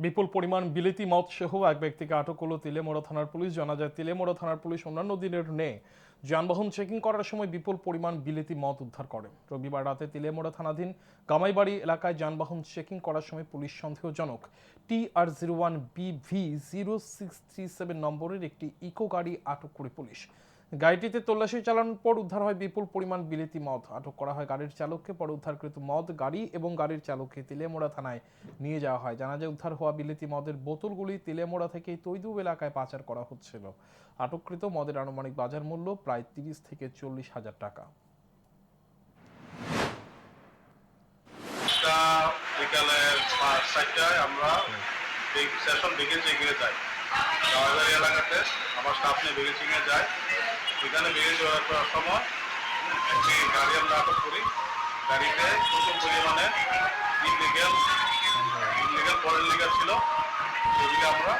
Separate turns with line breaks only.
বিপুল পরিমাণ বিলেতি মদ সহ এক ব্যক্তিকে আটক করল তিলেমোড়া থানার পুলিশ। জানা যায়, তিলেমোড়া থানার পুলিশ অন্যান্য দিনের ন্যায় যানবাহন চেকিং করার সময় বিপুল পরিমাণ বিলেতি মদ উদ্ধার করে। রবিবার রাতে তিলেমোড়া থানাধীন কামাইবাড়ি এলাকায় যানবাহন চেকিং করার সময় পুলিশ সন্দেহজনক TR01BV0637 নম্বরের একটি ইকো গাড়ি আটক করে পুলিশ। গাড়িটিতে তল্লাশি চালানোর পর উদ্ধার হয় বিপুল পরিমাণ বিলেতি মদ। আটক করা হয় গাড়ির চালককে। পরে উদ্ধারকৃত মদ গাড়ি এবং গাড়ির চালককে তিলেমোড়া থানায় নিয়ে যাওয়া হয়। জানা যায়, উদ্ধার হওয়া বিলেতি মদের বোতলগুলি তিলেমোড়া থেকে তৈদুব এলাকায় পাচার করা হচ্ছিল। আটককৃত মদের আনুমানিক বাজার মূল্য প্রায় 30 থেকে 40 হাজার টাকা।
বিকালে 5:30টায় আমরা সেশন বেগেচিংয়ে যাই। গাওয়াবাড়ি এলাকাতে আমার স্টাফ নিয়ে বেগেচিংয়ে যায়। এখানে বেগেচিং করার সময় একটি গাড়ি আমরা আটক করি। গাড়িতে প্রচুর পরিমাণে ইনলিগাল পরের লিগাল ছিল, সেগুলি আমরা